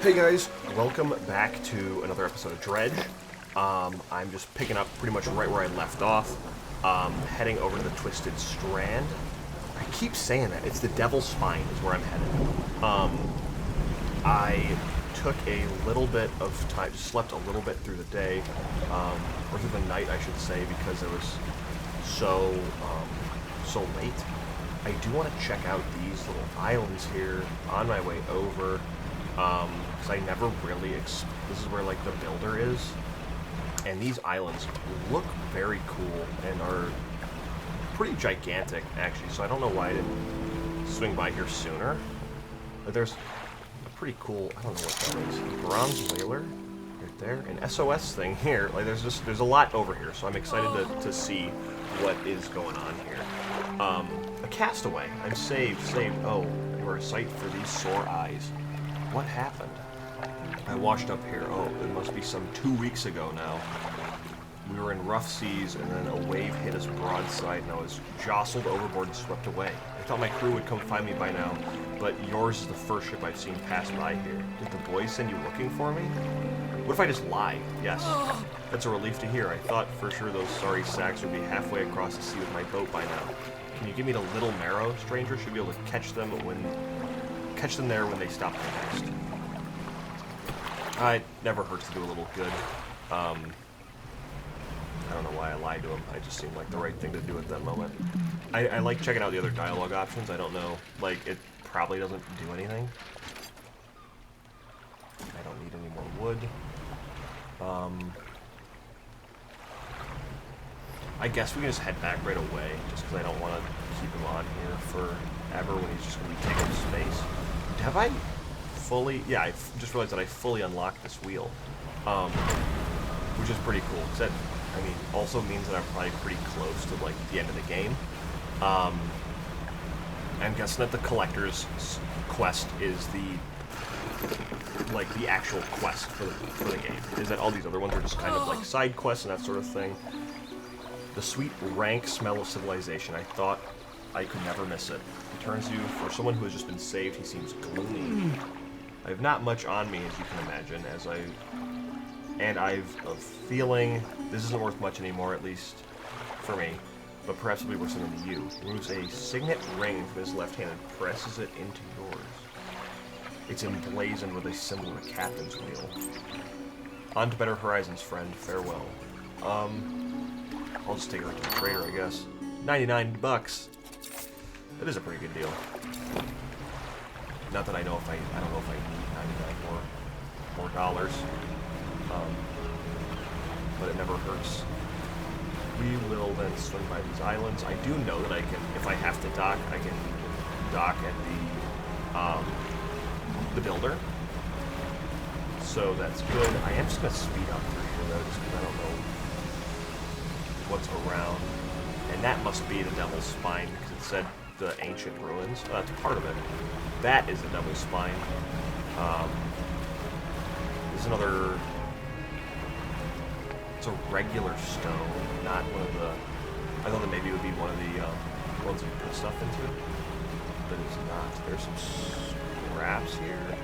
Hey guys, welcome back to another episode of Dredge. I'm just picking up pretty much right where I left off, heading over to the Twisted Strand. I keep saying that, it's the Devil's Spine is where I'm headed. I took a little bit of time, slept a little bit through the day, or through the night I should say, because it was so late. I do want to check out these little islands here on my way over. Because I never really, this is where like the builder is, and these islands look very cool and are pretty gigantic actually, so I don't know why I didn't swing by here sooner. But there's a pretty cool, I don't know what that is, bronze whaler right there, an SOS thing here. Like there's a lot over here, so I'm excited to see what is going on here. A castaway, I'm saved. Oh, you are a sight for these sore eyes. What happened? I washed up here. Oh, it must be some 2 weeks ago now. We were in rough seas, and then a wave hit us broadside, and I was jostled overboard and swept away. I thought my crew would come find me by now, but yours is the first ship I've seen pass by here. Did the boys send you looking for me? What if I just lie? Yes. That's a relief to hear. I thought for sure those sorry sacks would be halfway across the sea with my boat by now. Can you give me the little marrow, stranger? Should be able to catch them there when they stop the next. It never hurts to do a little good. I don't know why I lied to him. I just seemed like the right thing to do at that moment. I like checking out the other dialogue options. I don't know, like, it probably doesn't do anything. I don't need any more wood. I guess we can just head back right away, just because I don't want to keep him on here forever when he's just going to be taking up space. Have I fully... Yeah, I just realized that I fully unlocked this wheel, which is pretty cool, because that, I mean, also means that I'm probably pretty close to, like, the end of the game. I'm guessing that the collector's quest is the actual quest for the game. Is that all these other ones are just kind of, like, side quests and that sort of thing. The sweet, rank smell of civilization. I thought I could never miss it. He turns to you. For someone who has just been saved, he seems gloomy. I have not much on me, as you can imagine, I've a feeling this isn't worth much anymore, at least for me, but perhaps it'll be worth something to you. He removes a signet ring from his left hand and presses it into yours. It's emblazoned with a symbol of a captain's wheel. On to better horizons, friend. Farewell. I'll just take it to the trader, I guess. 99 bucks. That is a pretty good deal. Not that I know if I don't know if I need 99 more dollars. But it never hurts. We will then swing by these islands. I do know that I can, if I have to dock, I can dock at the builder. So that's good. I am just gonna speed up through here though, just because I don't know what's around. And that must be the Devil's Spine, because it said the ancient ruins. Oh, that's part of it. That is the Devil's Spine. There's another... It's a regular stone, not one of the... I thought that maybe it would be one of the ones that you put stuff into. But it's not. There's some scraps here.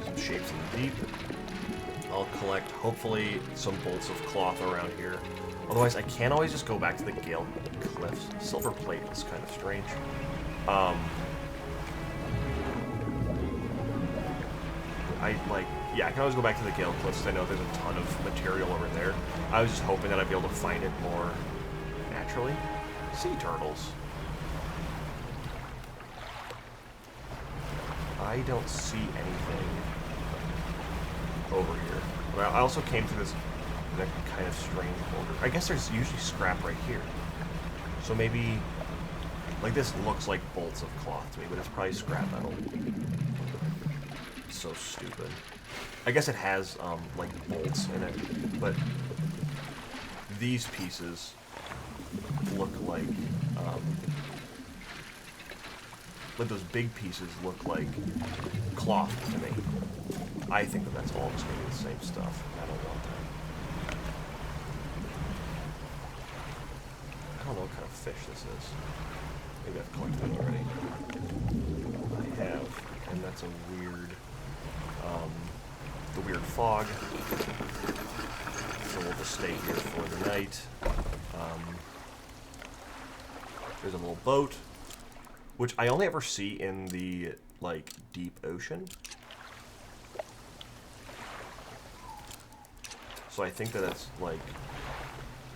Some shapes in the deep. I'll collect, hopefully, some bolts of cloth around here. Otherwise, I can't always just go back to the Gale Cliffs. Silver plate is kind of strange. I can always go back to the Gale Cliffs. I know there's a ton of material over there. I was just hoping that I'd be able to find it more naturally. Sea turtles. I don't see anything over here. But I also came through this kind of strange border. I guess there's usually scrap right here. So maybe, like, this looks like bolts of cloth to me, but it's probably scrap metal. So stupid. I guess it has, like, bolts in it, but these pieces look like those big pieces look like cloth to me. I think that that's all just going to be the same stuff. I don't want that. I don't know what kind of fish this is. Maybe I've collected it already. I have. and that's a weird, the weird fog. So we'll just stay here for the night. There's a little boat, which I only ever see in the, like, deep ocean. So I think that that's, like,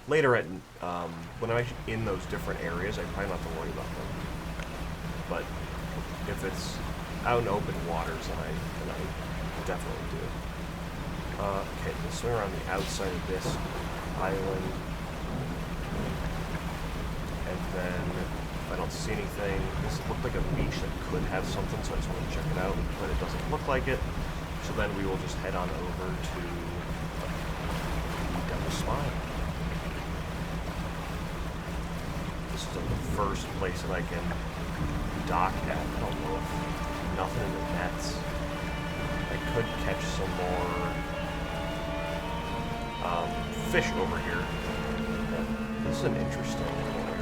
later at, when I'm actually in those different areas, I probably don't have to worry about them. But if it's out in open waters, then I definitely do. Okay, we'll swing around the outside of this island. And then, if I don't see anything, this looked like a beach that could have something, so I just want to check it out, but it doesn't look like it. So then we will just head on over to the Devil's Spine. This is the first place that I can dock at. I don't know if nothing in the nets. I could catch some more fish over here. This is an interesting little area.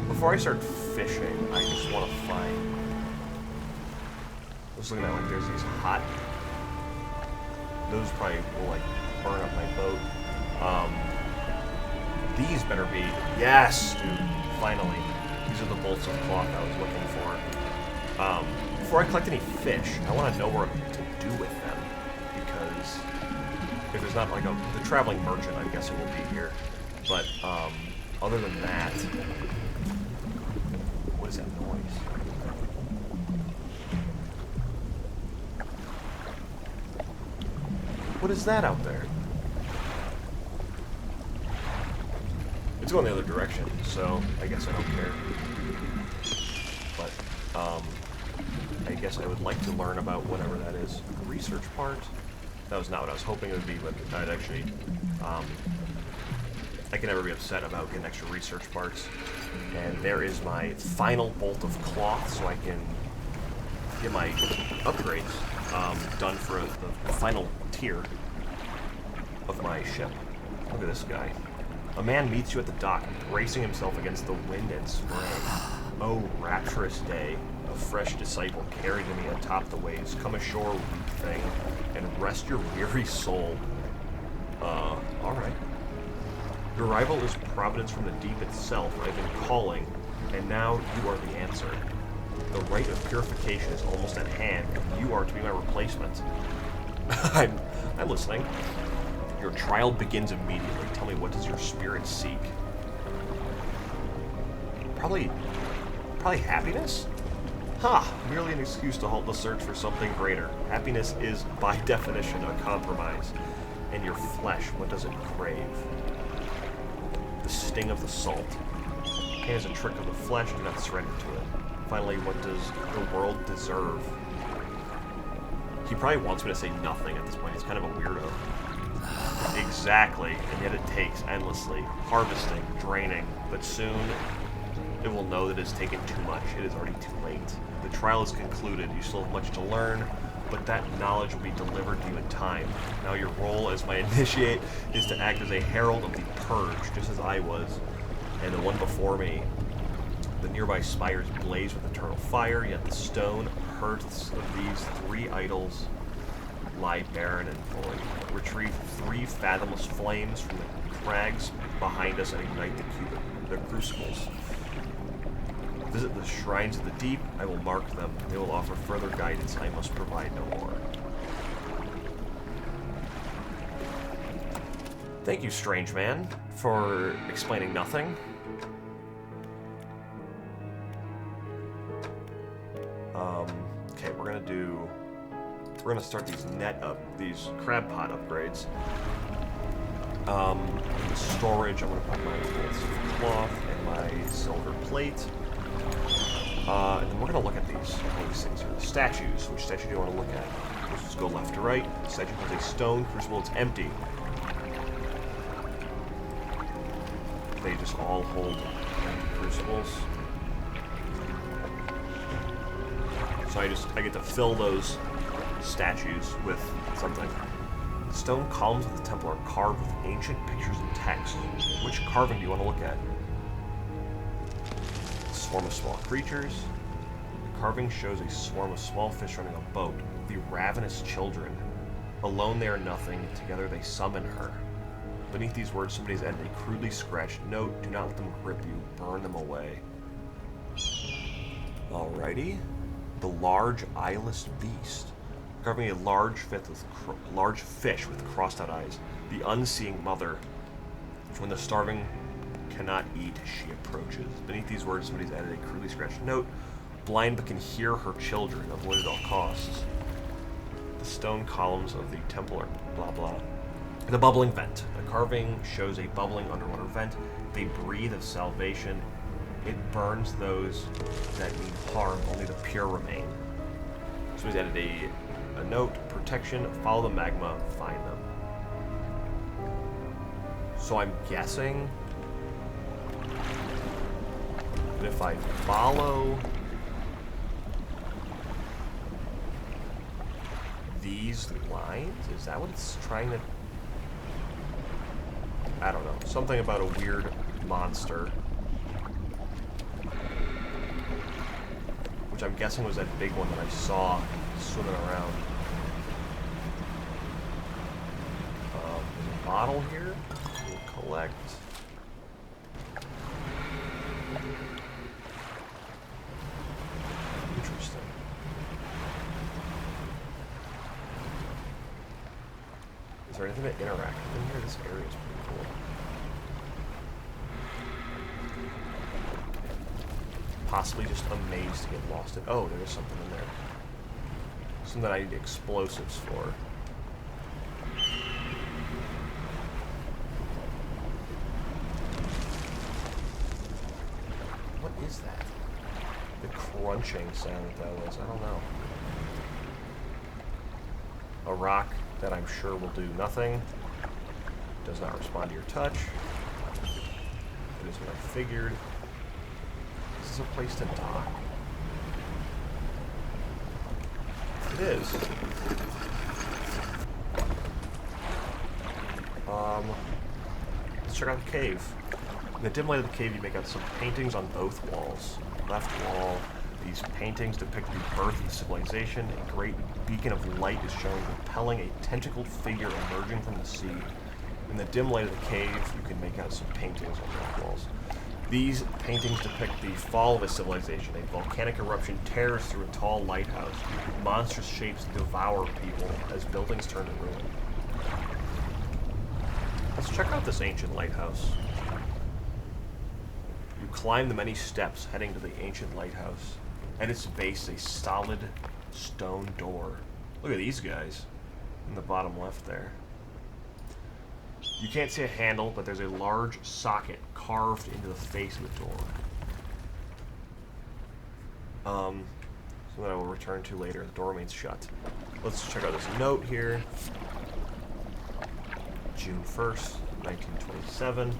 Before I start fishing, I just want to find... I was looking at, like, there's these hot... Those probably will, like, burn up my boat. These better be... Yes, dude. Finally. These are the bolts of cloth I was looking for. Before I collect any fish, I want to know what to do with them. Because if there's not, like, the traveling merchant, I'm guessing, will be here. But, other than that... What is that noise? What is that out there? It's going the other direction, so I guess I don't care. But, I guess I would like to learn about whatever that is. The research part? That was not what I was hoping it would be, but I'd actually, I can never be upset about getting extra research parts. And there is my final bolt of cloth, so I can get my upgrades done for the final tier of my ship. Look at this guy. A man meets you at the dock, bracing himself against the wind and spray. Oh, rapturous day. A fresh disciple carried to me atop the waves. Come ashore, weak thing, and rest your weary soul. Alright. Your arrival is providence from the deep itself. I've been calling, and now you are the answer. The rite of purification is almost at hand, and you are to be my replacement. I'm listening. Your trial begins immediately. Tell me, what does your spirit seek? Probably happiness? Ha! Merely an excuse to halt the search for something greater. Happiness is, by definition, a compromise. And your flesh, what does it crave? The sting of the salt. Pain is a trick of the flesh, do not surrender to it. Finally, what does the world deserve? He probably wants me to say nothing at this point. He's kind of a weirdo. Exactly, and yet it takes endlessly. Harvesting, draining, but soon it will know that it's taken too much. It is already too late. The trial is concluded. You still have much to learn, but that knowledge will be delivered to you in time. Now your role as my initiate is to act as a herald of the purge, just as I was, and the one before me. The nearby spires blaze with eternal fire, yet the stone hearths of these three idols lie barren and void. Retrieve 3 fathomless flames from the crags behind us and ignite the crucibles. Visit the shrines of the deep. I will mark them. They will offer further guidance. I must provide no more. Thank you, strange man, for explaining nothing. Okay, we're gonna start these crab pot upgrades. The storage, I'm gonna put my bolts of cloth and my silver plate. And then we're gonna look at all these things here. The statues. Which statue do you want to look at? Let's just go left to right. The statue has a stone crucible. It's empty. They just all hold empty crucibles. So I get to fill those statues with something. The stone columns of the temple are carved with ancient pictures and text. Which carving do you want to look at? A swarm of small creatures. carving shows a swarm of small fish running a boat. The ravenous children. Alone they are nothing, together they summon her. Beneath these words, somebody's added a crudely scratched note. Do not let them grip you. Burn them away. Alrighty. The large eyeless beast. Carving a large fish with crossed out eyes. The unseeing mother. When the starving cannot eat, she approaches. Beneath these words, somebody's added a crudely scratched note. Blind but can hear her children. Avoid at all costs. The stone columns of the temple are blah blah. The bubbling vent. The carving shows a bubbling underwater vent. They breathe of salvation. It burns those that mean harm. Only the pure remain. So he's added a note. Protection. Follow the magma. Find them. So I'm guessing that if I follow these lines, is that what it's trying to... I don't know. Something about a weird monster. Which I'm guessing was that big one that I saw swimming around. There's a bottle here. We'll collect. Interesting. Is there anything to interact with in here? This area is pretty cool. Possibly just amazed to get lost in. Oh, there's something in there. Something that I need explosives for. What is that? The crunching sound that was. I don't know. A rock that I'm sure will do nothing. Does not respond to your touch. It is what I figured. Is this a place to dock? It is. Let's check out the cave. In the dim light of the cave, you make out some paintings on both walls. Left wall, these paintings depict the birth of civilization. A great beacon of light is showing, propelling a tentacled figure emerging from the sea. In the dim light of the cave, you can make out some paintings on both walls. These paintings depict the fall of a civilization. A volcanic eruption tears through a tall lighthouse. Monstrous shapes devour people as buildings turn to ruin. Let's check out this ancient lighthouse. You climb the many steps heading to the ancient lighthouse. At its base, a solid stone door. Look at these guys in the bottom left there. You can't see a handle, but there's a large socket carved into the face of the door. Something I will return to later. The door remains shut. Let's check out this note here. June 1st, 1927.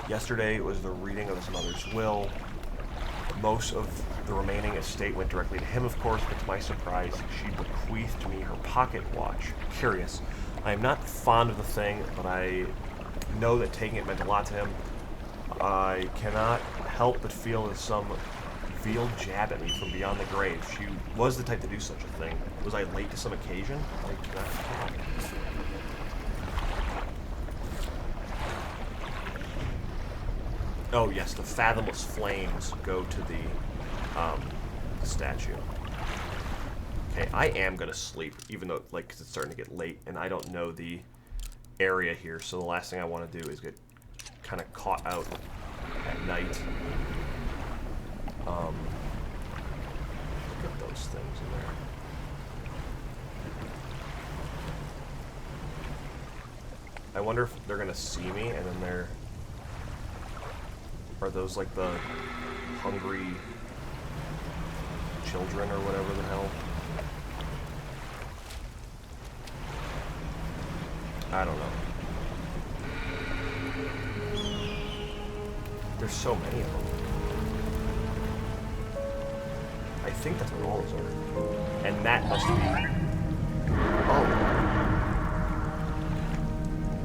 Yesterday was the reading of his mother's will. Most of the remaining estate went directly to him, of course, but to my surprise, she bequeathed me her pocket watch. Curious. I am not fond of the thing, but I know that taking it meant a lot to him. I cannot help but feel that some veiled jab at me from beyond the grave. She was the type to do such a thing. Was I late to some occasion? I cannot tell. Oh yes, the fathomless flames go to the statue. Okay, I am gonna sleep, even though, like, 'cause it's starting to get late, and I don't know the area here, so the last thing I want to do is get kind of caught out at night. Look at those things in there. I wonder if they're gonna see me, and then they're... Are those, like, the hungry children or whatever the hell? I don't know. There's so many of them. I think that's what all those are. And that must be... Oh.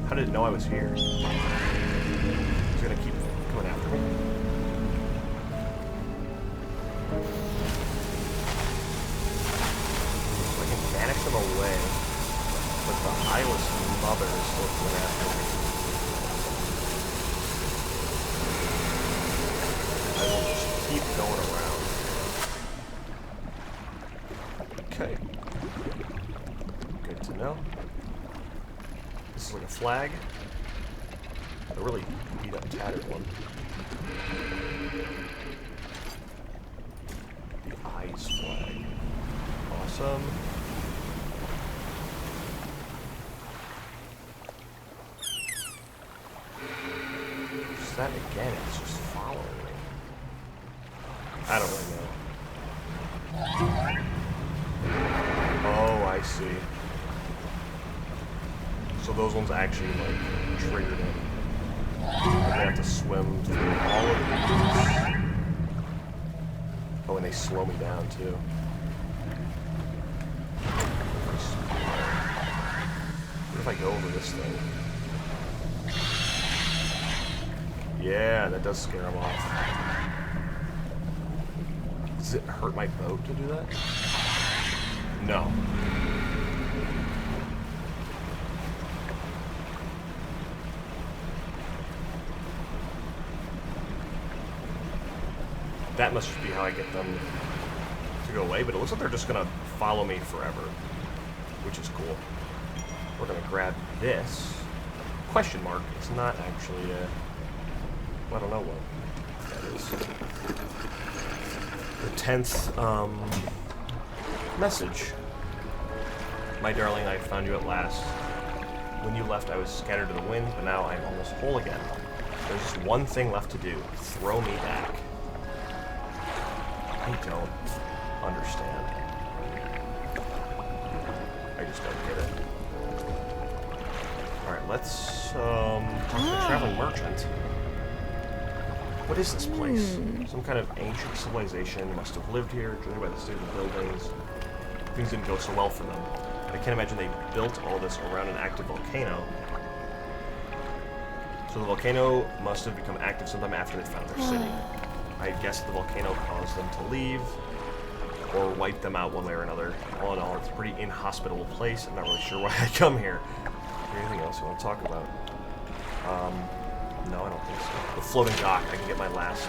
How did it know I was here? It's gonna keep coming after me. him away, but the eyeless mother is still coming after me. I will just keep going around. Okay. Good to know. This is like a flag. A really beat up, tattered one. The eyes flag. Awesome. Just that again, it's just following me. I don't really know. Oh, I see. So those ones actually, like, triggered him. I have to swim through all of these. Oh, and they slow me down, too. What if I go over this thing? Yeah, that does scare him off. Does it hurt my boat to do that? No. That must be how I get them to go away, but it looks like they're just gonna follow me forever, which is cool. We're gonna grab this. Question mark. It's not actually a... I don't know what that is. The 10th, message. My darling, I found you at last. When you left, I was scattered to the wind, but now I'm almost whole again. There's just one thing left to do. Throw me back. I don't understand. I just don't get it. Alright, let's, talk to the traveling merchant. What is this place? Some kind of ancient civilization must have lived here, judging by the state of the buildings. Things didn't go so well for them. I can't imagine they built all this around an active volcano. So the volcano must have become active sometime after they found their city. I guess the volcano caused them to leave, or wipe them out one way or another. All in all, it's a pretty inhospitable place. I'm not really sure why I come here. Is there anything else you want to talk about? No, I don't think so. The floating dock. I can get my last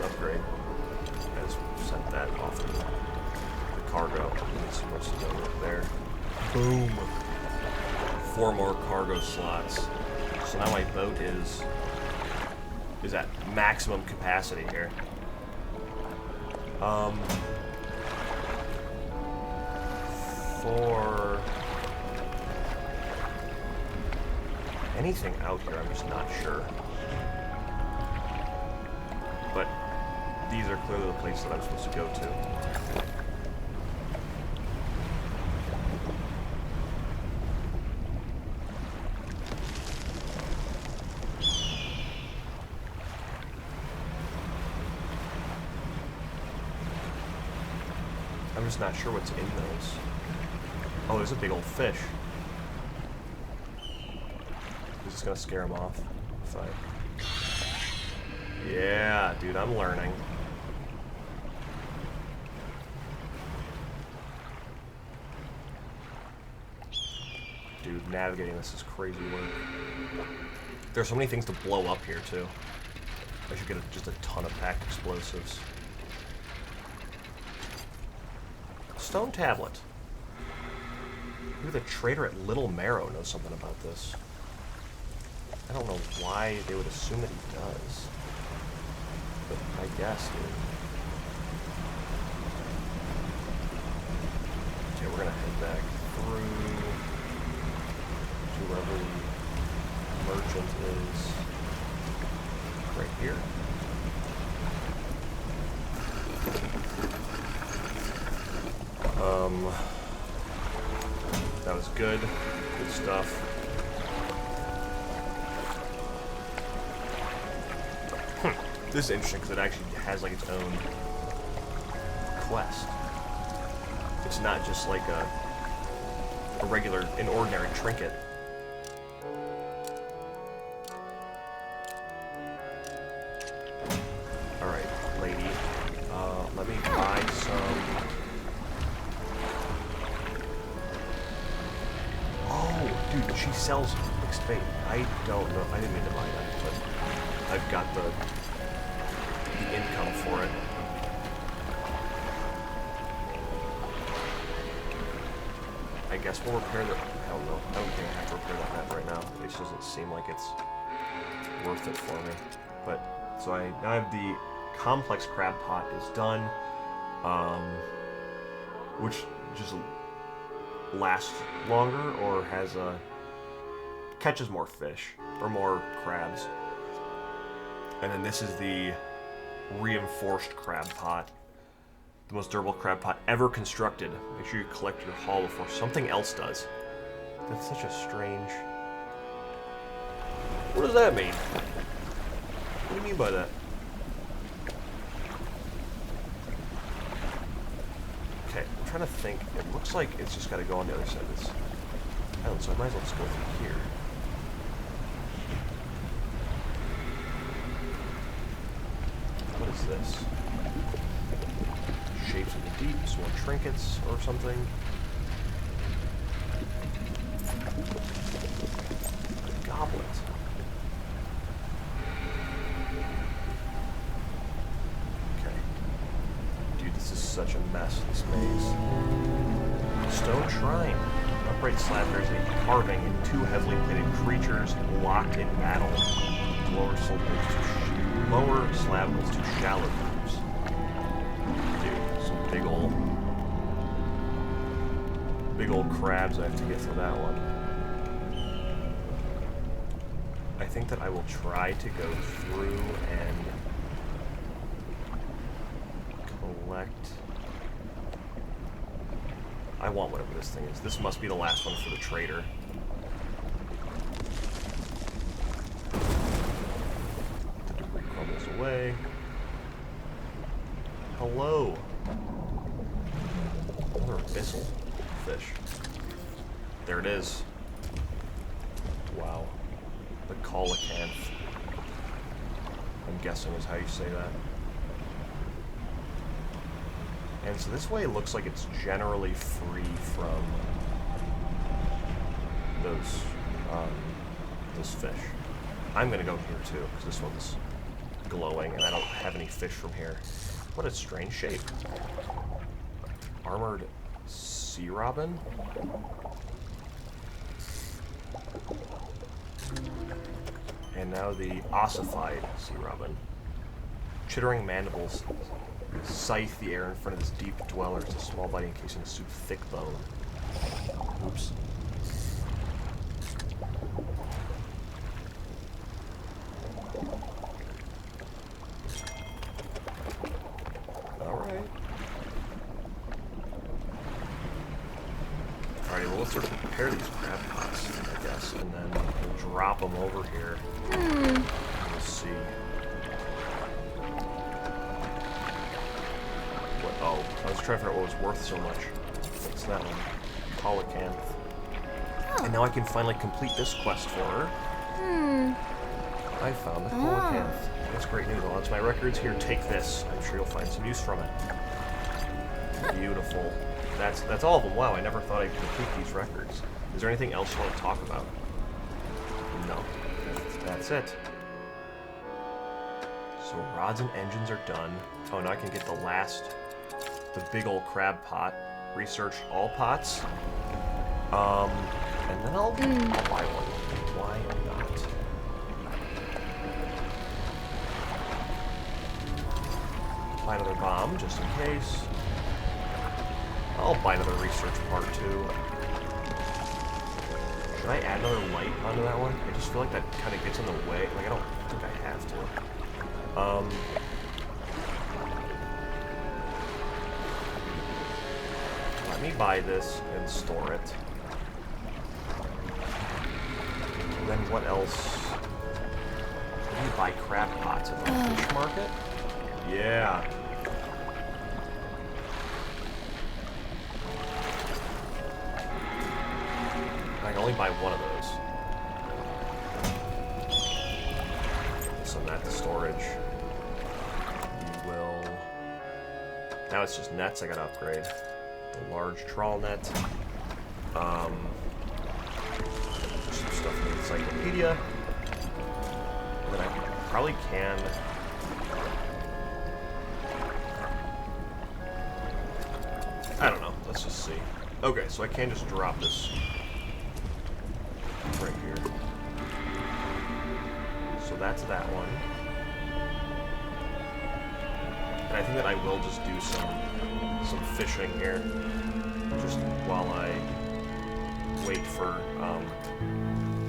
upgrade. I just sent that off to the cargo. It's supposed to go up there. Boom. 4 more cargo slots. So now my boat is at maximum capacity here. For anything out here, I'm just not sure. But these are clearly the places that I'm supposed to go to. I'm just not sure what's in those. Oh, there's a big old fish. Is this gonna scare him off? If I... Yeah, dude, I'm learning. Dude, navigating this is crazy work. There's so many things to blow up here, too. I should get just a ton of packed explosives. Stone tablet. Maybe the trader at Little Marrow knows something about this. I don't know why they would assume that he does. But I guess, dude. Okay, we're gonna head back through to wherever the merchant is. Right here. That was good. Good stuff. This is interesting because it actually has like its own quest. It's not just like a regular, an ordinary trinket. Alright, lady. Let me buy some she sells mixed bait. I don't know. I didn't mean to buy that, but I've got the income for it. I guess we'll repair the... I don't know. I don't think I have to repair that net right now. It just doesn't seem like it's worth it for me. But, so now I have the complex crab pot is done, which just lasts longer or has catches more fish or more crabs. And then this is the reinforced crab pot, the most durable crab pot ever constructed. Make sure you collect your haul before something else does. That's such a strange... What does that mean? What do you mean by that? Okay, I'm trying to think. It looks like it's just got to go on the other side of this island, so I might as well just go through here. What is this? Shapes in the deep, some more trinkets or something. Goblet. Okay. Dude, this is such a mess, this maze. Stone shrine. Upright slab bears a carving and two heavily plated creatures locked in battle. Lower slab goes to shallow grooves. Dude, some big old crabs. I have to get to that one. I think that I will try to go through and collect. I want whatever this thing is. This must be the last one for the trader. The debris crumbles away. Hello. Another abyssal fish. There it is. Wow. The coelacanth. I'm guessing is how you say that. And so this way it looks like it's generally free from those fish. I'm gonna go here too, because this one's glowing and I don't have any fish from here. What a strange shape. Armored sea robin? And now the ossified sea robin. Chittering mandibles scythe the air in front of this deep dweller. It's a small body encasing a soup thick bone. Oops. Alright. Alrighty, well let's sort of prepare these crab pots, I guess, and then we'll drop them over here. We'll see. Oh, I was trying to figure out what was worth so much. What's that one? Coelacanth. Oh. And now I can finally complete this quest for her. I found the coelacanth. That's great news. Well, that's my records. Here, take this. I'm sure you'll find some use from it. Beautiful. That's all of them. Wow, I never thought I'd complete these records. Is there anything else you want to talk about? No. That's it. So rods and engines are done. Oh, now I can get the big old crab pot. Research all pots. And then I'll buy one. Why not? Buy another bomb, just in case. I'll buy another research part, too. Should I add another light onto that one? I just feel like that kind of gets in the way. Like, I don't think I have to. Let me buy this and store it. And then what else? Let me buy crab pots at the fish market? Yeah. I can only buy one of those. Send that to storage. You will... Now it's just nets I gotta upgrade. The large trawl net. some stuff in the encyclopedia. And then I probably can... I don't know. Let's just see. Okay, so I can just drop this right here. So that's that one. And I think that I will just do some fishing here, just while I wait for,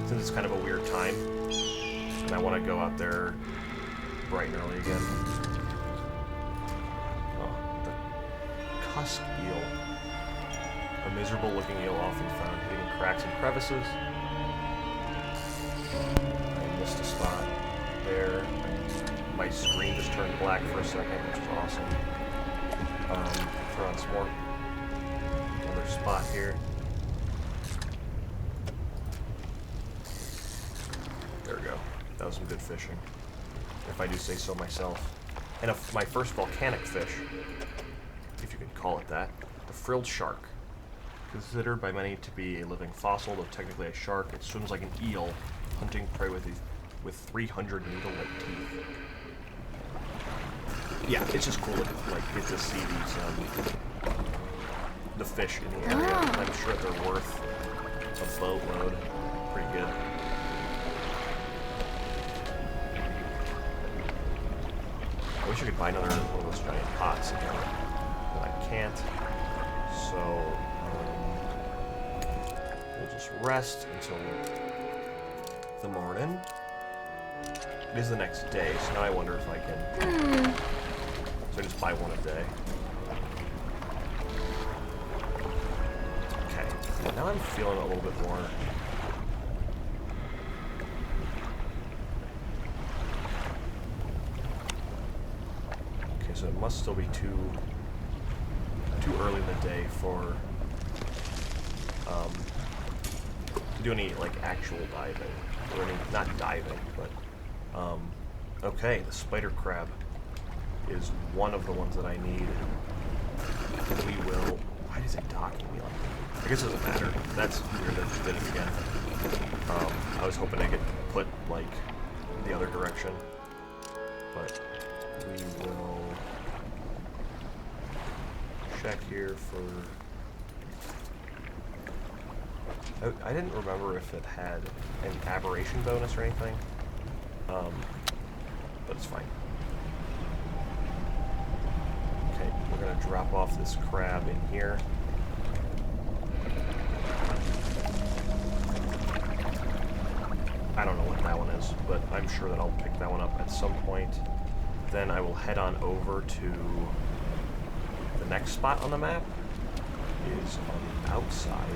since it's kind of a weird time, and I want to go out there bright and early again. Oh, the cusk eel. A miserable-looking eel often found hidden in cracks and crevices. I missed a spot there. My screen just turned black for a second, which is awesome. Throw on some more. Another spot here. There we go. That was some good fishing, if I do say so myself. And my first volcanic fish, if you can call it that, the frilled shark. Considered by many to be a living fossil, though technically a shark, it swims like an eel, hunting prey with 300 needle-like teeth. Yeah, it's just cool to get to see these the fish in the area. I'm sure they're worth a boatload. Pretty good. I wish I could buy another one of those giant pots again, but I can't. So we'll just rest until the morning. It is the next day, so now I wonder if I can. So I just buy one a day. Okay, now I'm feeling a little bit more. Okay, so it must still be too early in the day for to do any like actual diving, or any, not diving, but okay, the spider crab is one of the ones that I need. We will... Why is it docking me like that? I guess it doesn't matter. That's weird that it did it again. I was hoping I could put, like, the other direction. But we will check here for... I didn't remember if it had an aberration bonus or anything. But it's fine. Okay, we're gonna drop off this crab in here. I don't know what that one is, but I'm sure that I'll pick that one up at some point. Then I will head on over to the next spot on the map. Is on the outside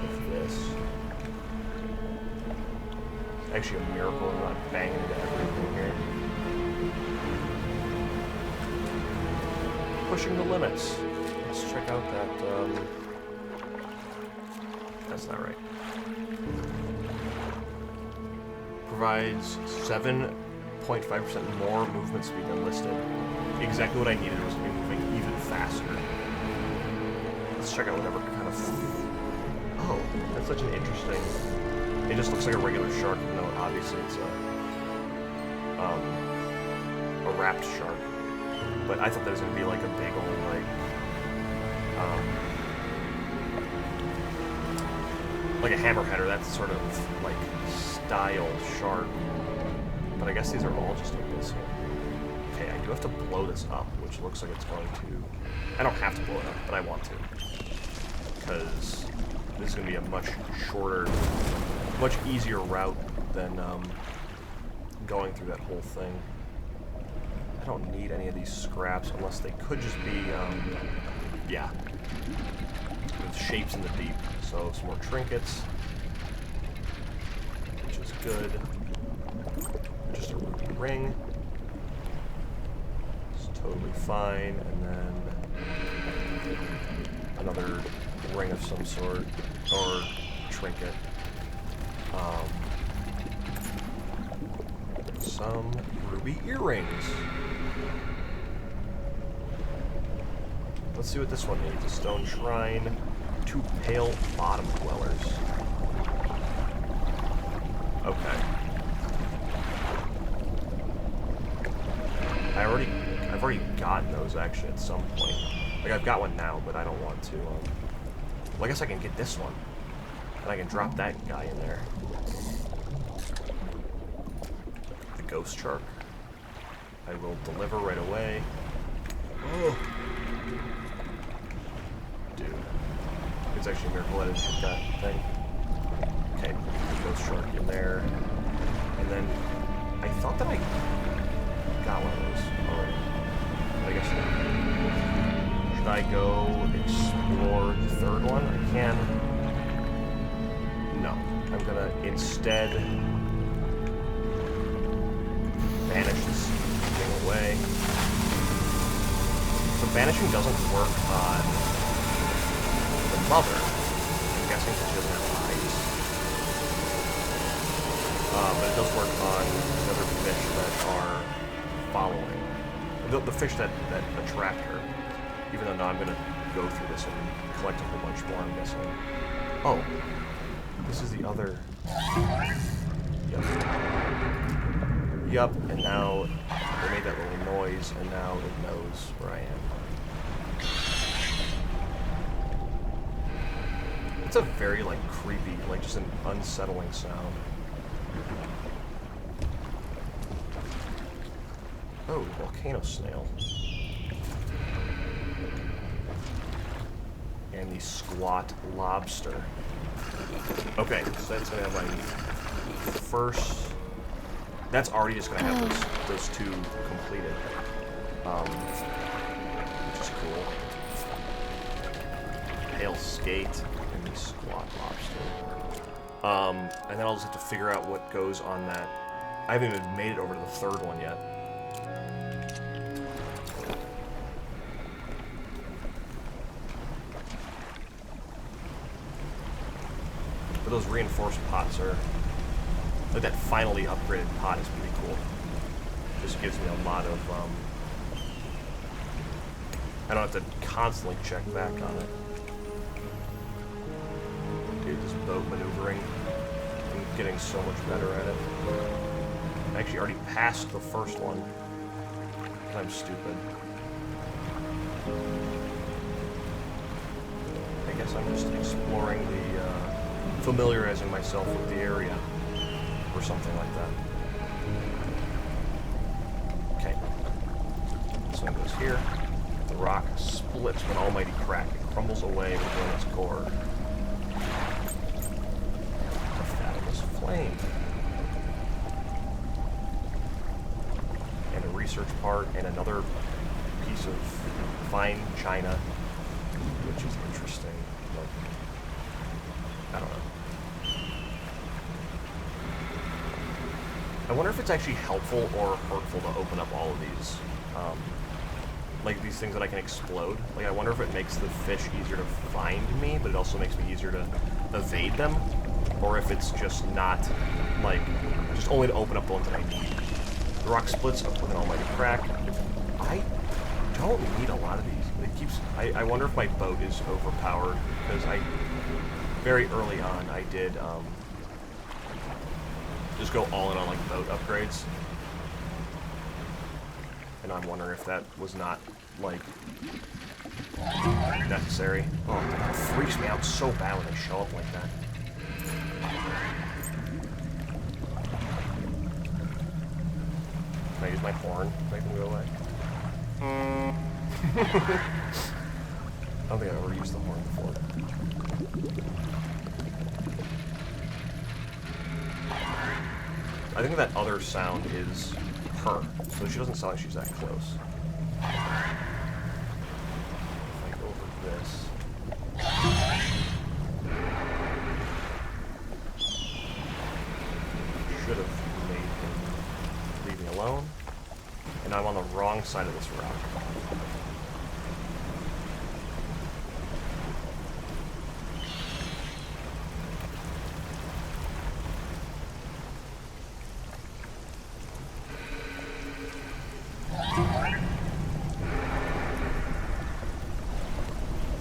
of this. Actually a miracle I'm not banging into everything here. Pushing the limits. Let's check out that, that's not right. Provides 7.5% more movement speed than listed. Exactly what I needed was to be moving even faster. Let's check out whatever kind of... Oh, that's such an interesting... It just looks like a regular shark, even though obviously it's a wrapped shark. But I thought that was going to be like a big old, like a hammerhead or that sort of, like, style shark. But I guess these are all just abyssal. Okay, I do have to blow this up, which looks like it's going to... I don't have to blow it up, but I want to. Because this is going to be a much shorter... much easier route than going through that whole thing. I don't need any of these scraps unless they could just be, yeah, with shapes in the deep. So some more trinkets, which is good. Just a ruby ring. It's totally fine. And then another ring of some sort, or trinket. Some ruby earrings. Let's see what this one needs. A stone shrine. 2 pale bottom dwellers. Okay. I've already gotten those actually at some point. Like I've got one now, but I don't want to. Well, I guess I can get this one, and I can drop that guy in there. The ghost shark. I will deliver right away. Oh. Dude, it's actually a miracle I didn't hit that thing. Okay, the ghost shark in there, and then I thought that I got one of those already. But I guess not. Should I go explore the third one? I can. No. I'm gonna instead banish this thing away. So banishing doesn't work on the mother. I'm guessing because she doesn't have eyes. But it does work on the other fish that are following. The fish that attract her. Even though now I'm going to go through this and collect a whole bunch more, I'm guessing. Oh. This is the other... Yup, and now they made that little noise, and now it knows where I am. It's a very, like, creepy, like, just an unsettling sound. Oh, volcano snail. And the squat lobster. Okay, so that's gonna have my first... That's already just gonna have those two completed. Which is cool. Pale skate and the squat lobster. And then I'll just have to figure out what goes on that. I haven't even made it over to the third one yet. But those reinforced pots are... Like that finally upgraded pot is pretty cool. Just gives me a lot of... I don't have to constantly check back on it. Dude, this boat maneuvering. I'm getting so much better at it. I actually already passed the first one. I'm stupid. I guess I'm just exploring the... familiarizing myself with the area. Or something like that. Okay. This one goes here. The rock splits with an almighty crack. It crumbles away within its core. A fathomless flame. And a research part, and another piece of fine china, which is interesting. Like, I don't know. I wonder if it's actually helpful or hurtful to open up all of these, like these things that I can explode. Like I wonder if it makes the fish easier to find me, but it also makes me easier to evade them, or if it's just not, like, just only to open up the ones that I need. The rock splits up with an almighty crack. I don't need a lot of these. It keeps. I wonder if my boat is overpowered because very early on I did. Just go all in on like boat upgrades, and I'm wondering if that was not like necessary. Oh, that freaks me out so bad when they show up like that. Can I use my horn to make them go away? I don't think I've ever used the horn before. I think that other sound is her, so she doesn't sound like she's that close. If I go over this... Should have made him leave me alone. And I'm on the wrong side of this rock.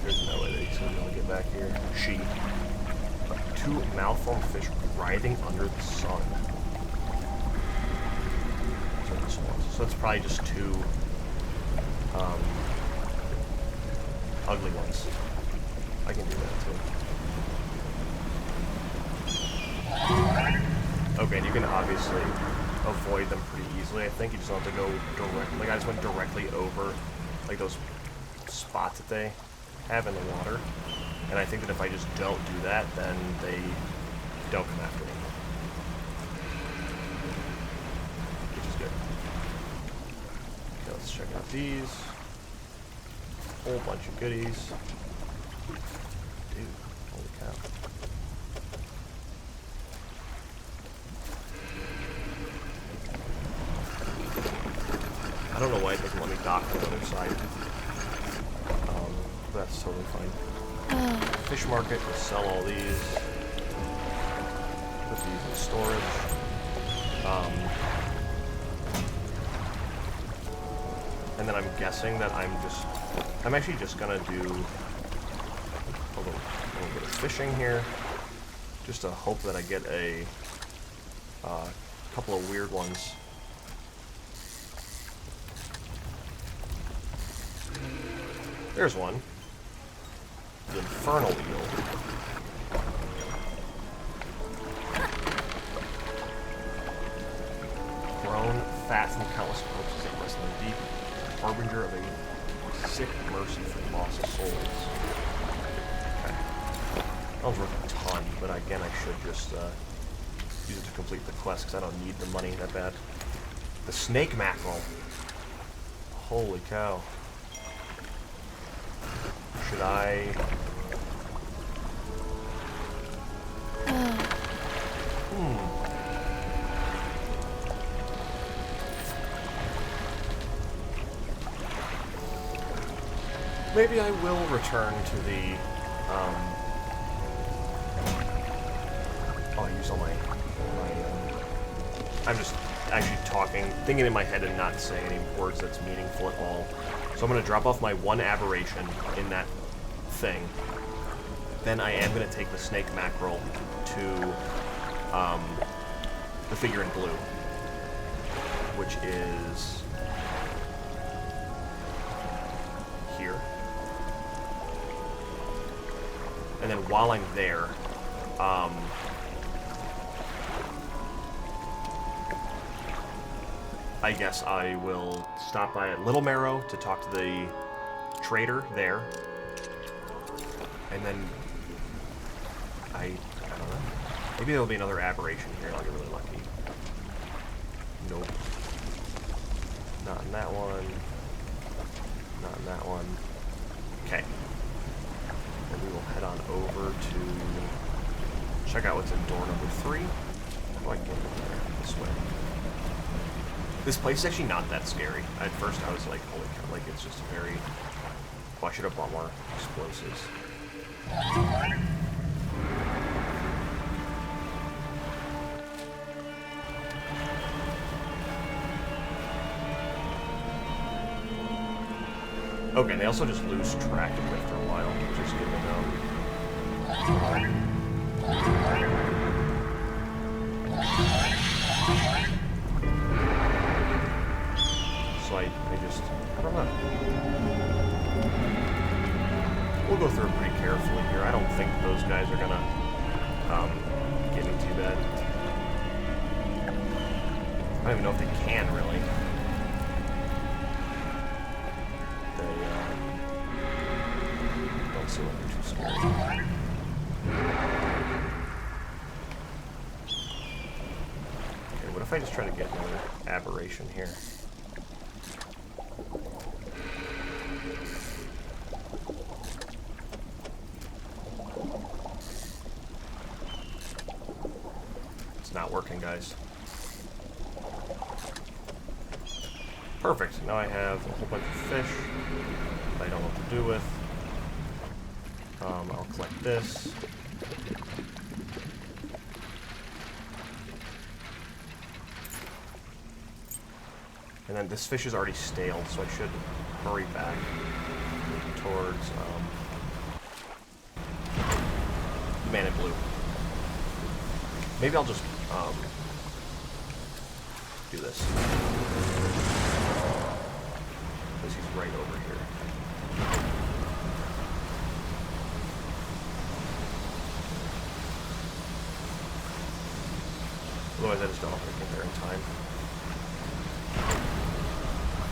There's no way that he's gonna be able to get back here. She. two malformed fish writhing under the sun. So it's probably just two ugly ones. I can do that too. Okay, and you can obviously avoid them pretty easily. I think you just don't have to go direct. Like I just went directly over like those spots that they have in the water. And I think that if I just don't do that, then they don't come after me. Which is good. Okay, let's check out these. Whole bunch of goodies. Dude, holy cow. I don't know why it doesn't let me dock to the other side. That's totally fine. Fish market, we'll sell all these. Put these in storage. And then I'm guessing that I'm actually just gonna do a little bit of fishing here, just to hope that I get a couple of weird ones. There's one. The infernal eel. Grown fat from countless corpses that rest in the deep, harbinger of a sick mercy for loss of souls. Okay. That was worth a ton, but again, I should just use it to complete the quest because I don't need the money that bad. The snake mackerel. Holy cow. Should I... Maybe I will return to the, oh, I used all my I'm just actually talking, thinking in my head and not saying any words that's meaningful at all. So I'm going to drop off my one aberration in that thing. Then I am going to take the snake mackerel to the figure in blue, which is here. And then while I'm there, I guess I will stop by at Little Marrow to talk to the trader there. And then I don't know. Maybe there'll be another aberration here and I'll get really lucky. Nope. Not in that one. Not in that one. Okay. Then we will head on over to check out what's in door number 3. Oh, I can get there this way. This place is actually not that scary. At first I was like, holy cow, like it's just a very... Oh, I should have bought more explosives. Okay, they also just lose track of it after a while, which is good to know. So I don't know. We'll go through it pretty carefully here. I don't think those guys are gonna get me too bad. I don't even know if they can, really. They don't seem like they're too scary. Okay, what if I just try to get another aberration here? Not working, guys. Perfect. Now I have a whole bunch of fish that I don't know what to do with. I'll collect this. And then this fish is already stale, so I should hurry back towards Man in Blue. Maybe I'll just do this. Because he's right over here. Otherwise, I just don't know if I can get there in time.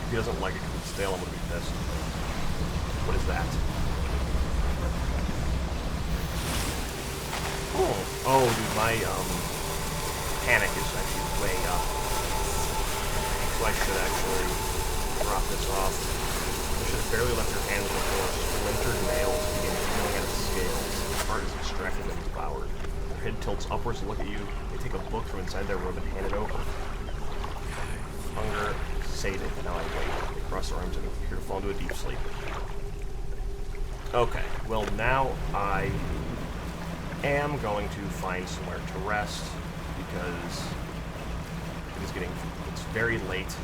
If he doesn't like it because it's stale, I'm going to be pissed. What is that? Oh, dude, my panic is actually way up. So I should actually drop this off. I should have barely left your hands before splintered nails begin peeling at its scales. The heart is extracted and devoured. Their head tilts upwards to look at you. They take a book from inside their robe and hand it over. Hunger sated. Now I wait. They cross their arms and appear to fall into a deep sleep. Okay, well now I am going to find somewhere to rest because it's very late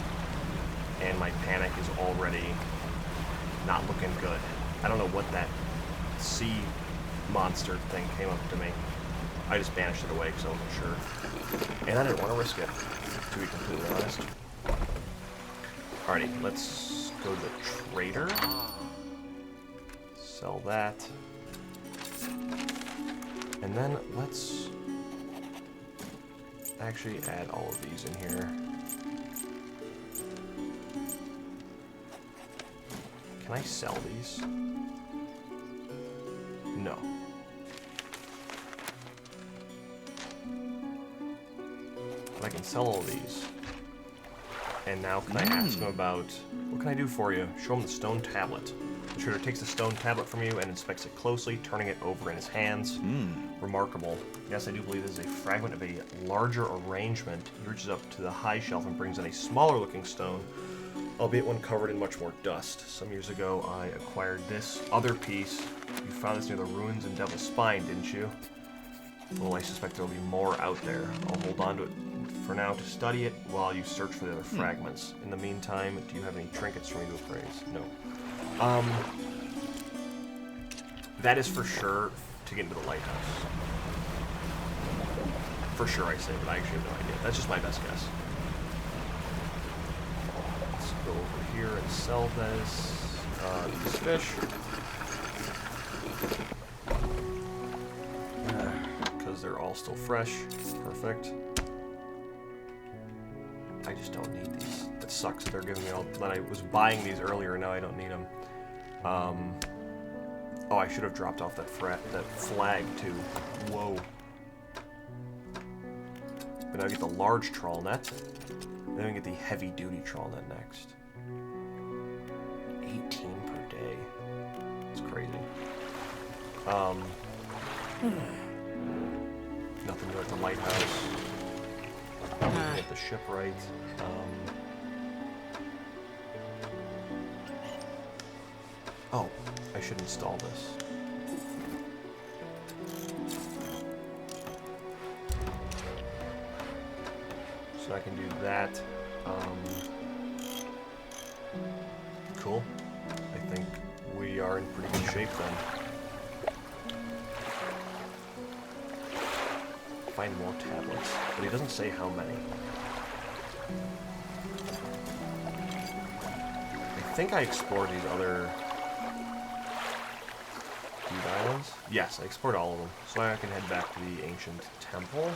and my panic is already not looking good. I don't know what that sea monster thing came up to me. I just banished it away because I wasn't sure. And I didn't want to risk it, to be completely honest. Alrighty, let's go to the trader. Sell that. And then let's actually add all of these in here. Can I sell these? No. But I can sell all these. And now can I ask him about, what can I do for you? Show him the stone tablet. The trader takes the stone tablet from you and inspects it closely, turning it over in his hands. Remarkable. Yes, I do believe this is a fragment of a larger arrangement. He reaches up to the high shelf and brings in a smaller-looking stone, albeit one covered in much more dust. Some years ago, I acquired this other piece. You found this near the ruins in Devil's Spine, didn't you? Well, I suspect there will be more out there. I'll hold on to it for now to study it while you search for the other fragments. In the meantime, do you have any trinkets for me to appraise? No. That is for sure to get into the lighthouse. For sure, I say, but I actually have no idea. That's just my best guess. Let's go over here and sell this. These fish. Because they're all still fresh. Perfect. I just don't need these. It sucks that they're giving me all that. I was buying these earlier, now I don't need them. Oh, I should have dropped off that flag too. Whoa. But now I get the large trawl net. Then we get the heavy duty trawl net next. 18 per day. It's crazy. Nothing to at the lighthouse. Get the shipwright. Oh, I should install this. So I can do that. Cool. I think we are in pretty good shape then. Find more tablets, but he doesn't say how many. I think I explored these other islands. Yes, I explored all of them. So I can head back to the ancient temple.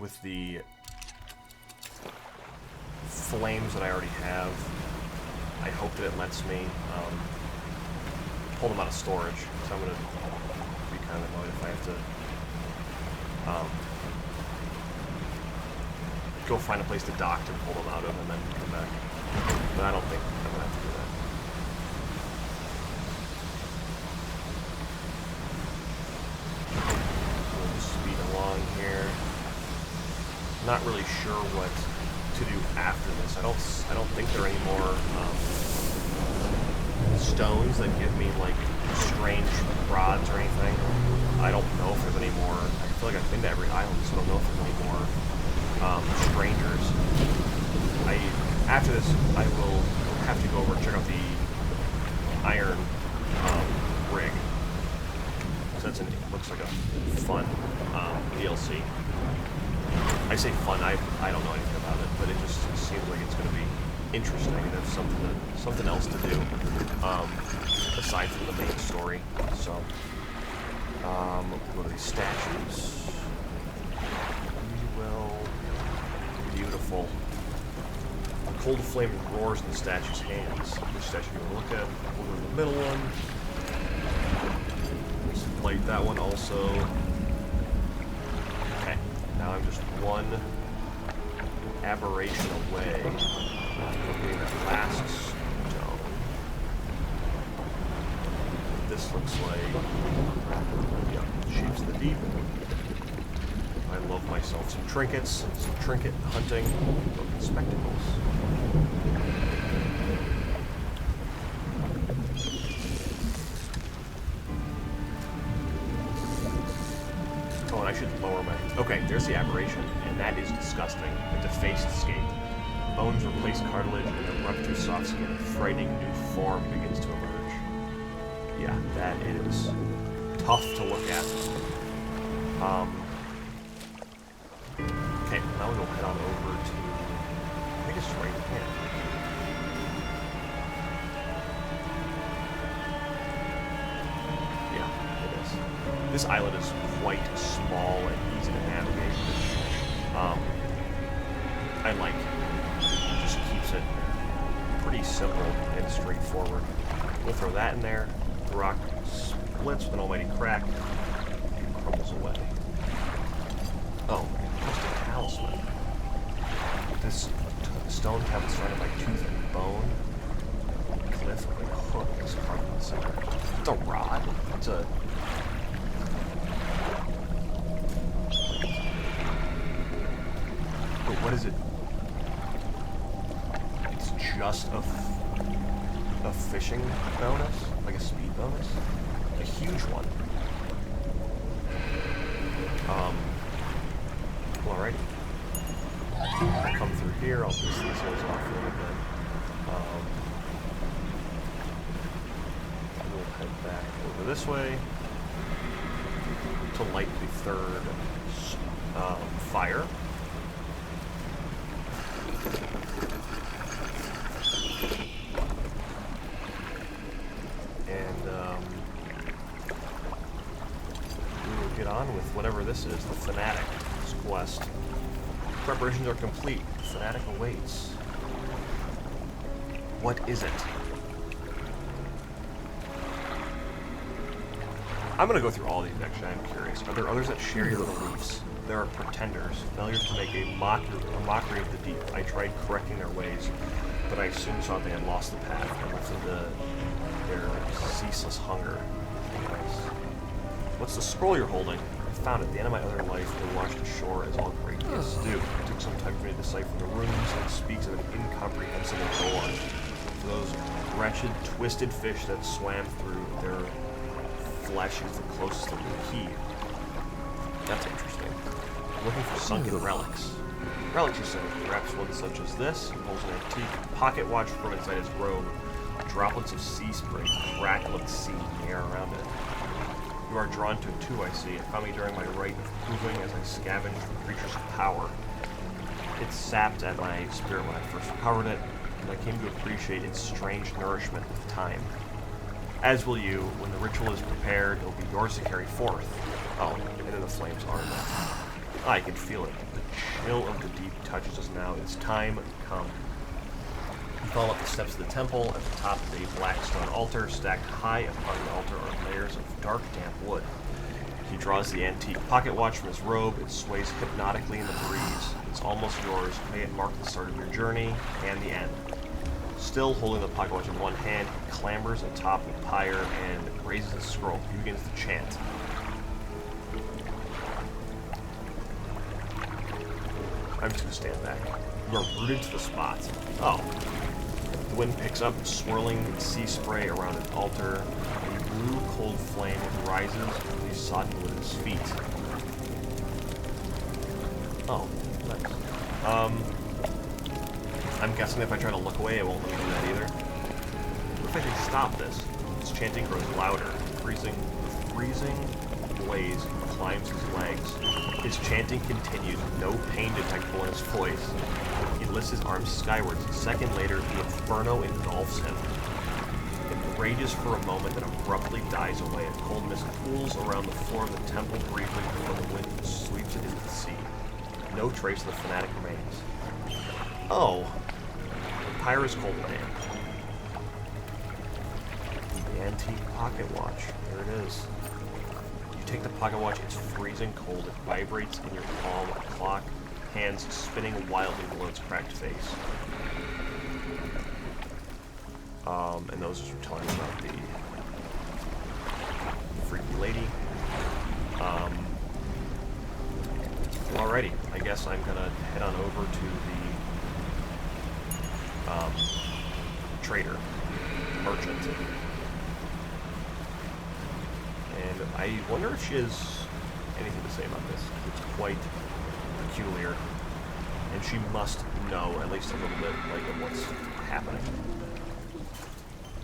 With the flames that I already have, I hope that it lets me pull them out of storage. So I'm going to be kind of annoyed if I have to go find a place to dock to pull them out of and then come back. But I don't think I'm going to have to do that. We'll just speed along here. Not really sure what to do after this. I don't think there are any more stones that give me like strange rods or anything. I don't know if there's any more. I feel like I've been to every island, so I don't know if there's any more strangers. After this, I will have to go over and check out the iron rig. Because looks like a fun DLC. I say fun, I don't know anything about it, but it just seems like it's going to be interesting and have something else to do aside from the main story. So, go to these statues. We will. Beautiful. A cold flame roars in the statue's hands. Which statue do you want to look at? We'll go to the middle one. Let's light that one also. Okay. Now I'm just one aberration away from getting that last stone. This looks like, yeah, Shapes of the Deep. I love myself some trinkets, some trinket hunting, broken spectacles. Oh, and I should lower my... Okay, there's the aberration, and that is disgusting. A defaced scape. Bones replace cartilage, and a ruptured soft skin. A frightening new form begins to emerge. Yeah, that is tough to look at. Okay, now we'll head on over to... I think it's right here. Yeah, it is. This island is quite small and easy to navigate. I like it. It just keeps it pretty simple and straightforward. We'll throw that in there. The rock splits with an almighty crack. It crumbles away. Oh, just a talisman. This stone tablet surrounded by tooth and bone. Cliff with a hook is carved in the center. It's a rod. It's a... But what is it? It's just a fishing bonus? Like a speed bonus? A huge one. Alright. I'll come through here, I'll piss these guys off a little bit. We'll head back over this way to light the third fire. And we will get on with whatever this is, the Fanatic's quest. Preparations are complete. The Fanatic awaits. What is it? I'm going to go through all these, actually. I'm curious. Are there others that share your beliefs? There are pretenders, failures to make a mockery of the deep. I tried correcting their ways, but I soon saw they had lost the path and left into their ceaseless hunger. Nice. What's the scroll you're holding? I found it. At the end of my other life, they washed ashore as all greatness do. It took some time for me to decipher the runes, and it speaks of an incomprehensible lore. For those wretched, twisted fish that swam through, their flesh is the closest to the key. That's interesting. I'm looking for sunken relics. Relics, he said. Perhaps one such as this. He pulls an antique pocket watch from inside his robe. Droplets of sea spray crackle at the sea in the air around it. You are drawn to it too, I see. It found me during my rite of proving as I scavenged for creatures of power. It sapped at my spirit when I first recovered it, and I came to appreciate its strange nourishment with time. As will you, when the ritual is prepared, it will be yours to carry forth. Oh, and then the flames are enough. I can feel it. The chill of the deep touches us now. It's time come. You follow up the steps of the temple. At the top of a black stone altar, stacked high upon the altar are layers of dark, damp wood. He draws the antique pocket watch from his robe. It sways hypnotically in the breeze. It's almost yours. May it mark the start of your journey and the end. Still holding the pocket watch in one hand, he clambers atop the pyre and raises the scroll. He begins to chant. I'm just gonna stand back. You are rooted to the spot. Oh. The wind picks up, swirling sea spray around an altar. A blue, cold flame rises from the sodden wood at his feet. Oh, nice. I'm guessing if I try to look away, it won't let me do that either. What if I can stop this? This chanting grows louder. The freezing blaze climbs his legs. His chanting continues, no pain detectable in his voice. He lifts his arms skywards. A second later, the inferno engulfs him. It rages for a moment, then abruptly dies away. A cold mist pools around the floor of the temple briefly before the wind sweeps it into the sea. No trace of the fanatic remains. Oh. Papyrus Cold Lamp. The antique pocket watch. There it is. You take the pocket watch, it's freezing cold. It vibrates in your palm. A clock, hands spinning wildly below its cracked face. And those are telling about the freaky lady. Alrighty, I guess I'm gonna head on over to the trader, merchant. And I wonder if she has anything to say about this. It's quite peculiar. And she must know at least a little bit, like, of what's happening.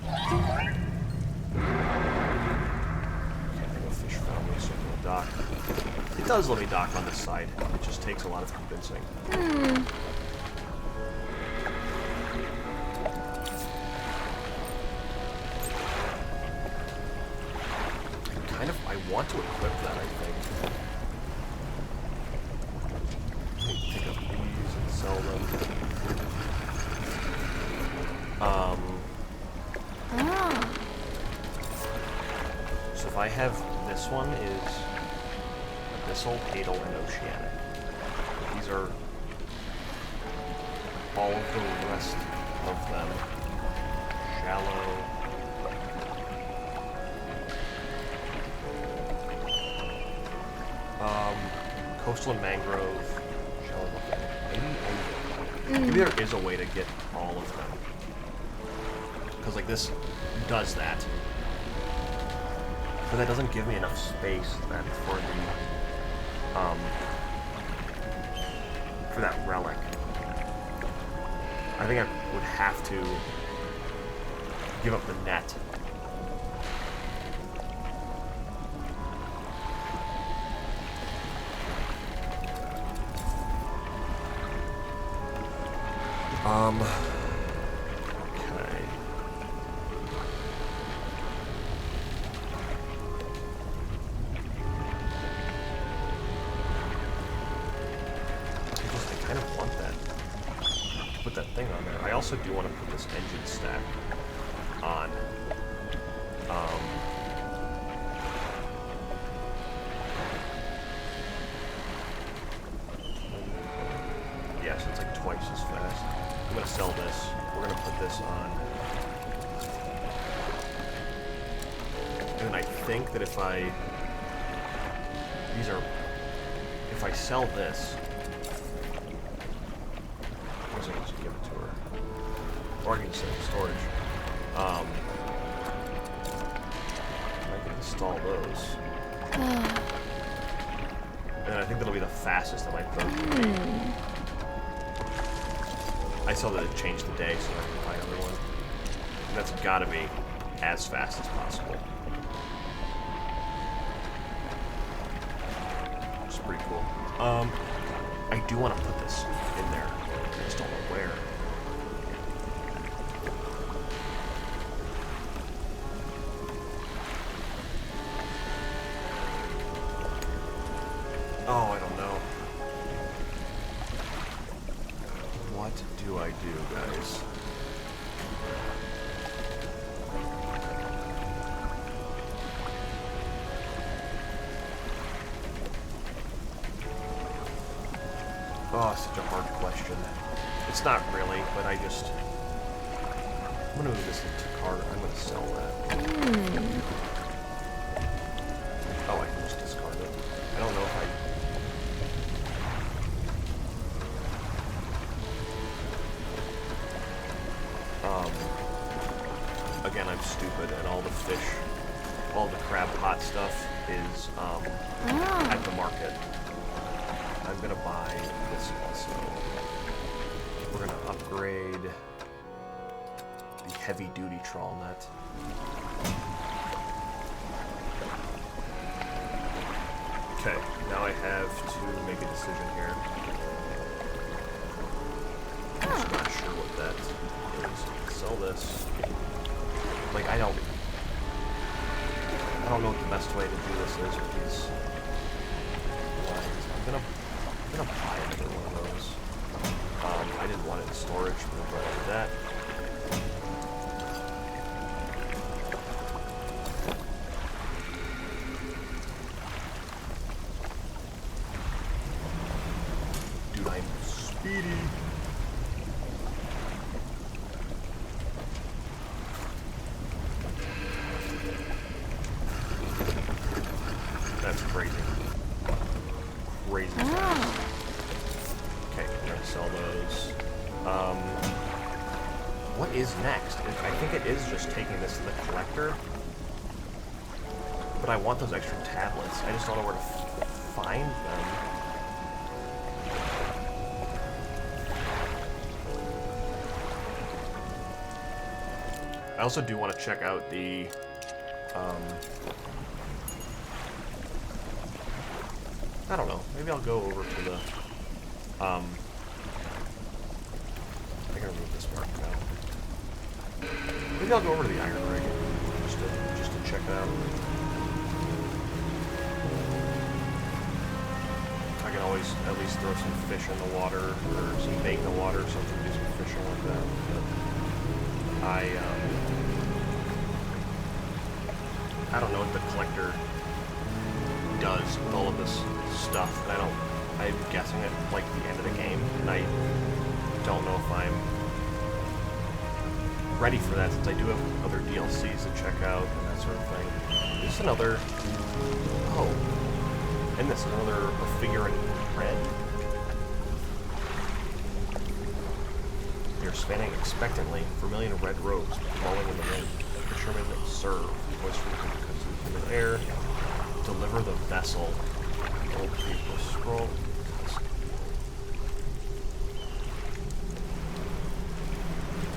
Okay, I think a fish found me, so I'm gonna dock. It does let me dock on this side. It just takes a lot of convincing. I want to equip that, I think. Pick up these and sell them. So if I have this one is Abyssal, Hadal, and Oceanic. These are all of the rest of them. Shallow. Coastal and Mangrove. Maybe there is a way to get all of them. Because, like, this does that. But that doesn't give me enough space then for that relic. I think I would have to give up the net. Okay. I kind of want that. Put that thing on there. I also do want to put this engine stack on. Yeah, so it's like twice as fast. I'm going to sell this. We're going to put this on. And then I think that if I sell this, I was going to give it to her. Or I can just storage. I can install those. And I think that'll be the fastest that my boat can be. I saw that it changed the day, so I can buy another one. And that's gotta be as fast as possible. Which is pretty cool. I do want to put this in there. I just don't know where. Oh, I don't know. What do I do, guys? Oh, such a hard question. It's not really, but I'm gonna move this into cart. I'm gonna sell that. Oh, I can just discard it. I don't know if again, I'm stupid, and all the fish, all the crab pot stuff is at the market. I'm gonna buy this also. We're gonna upgrade the heavy-duty trawl net. Okay, now I have to make a decision here. I'm just not sure what that is. Sell this. Like, I don't know what the best way to do this is with these lines. I'm gonna buy another one of those. I didn't want it in storage, but I'm going to do that. Dude, I'm speedy. That's crazy. Crazy fast. Okay, we're gonna sell those. What is next? I think it is just taking this to the collector. But I want those extra tablets. I just don't know where to find them. I also do want to check out the I don't know. Maybe I'll go over to the I think I remove this part now. Maybe I'll go over to the iron rig just to check it out. I can always at least throw some fish in the water or some bait in the water or something, do some fishing like that. But I don't know what the collector does with all of this stuff. I'm guessing at like the end of the game, and I don't know if I'm ready for that since I do have other DLCs to check out and that sort of thing. This is another, and this is another figure in red. They're spanning expectantly, vermilion red robes blowing in the wind. Fishermen serve, oyster cuts in the air, deliver the vessel. Old people scroll.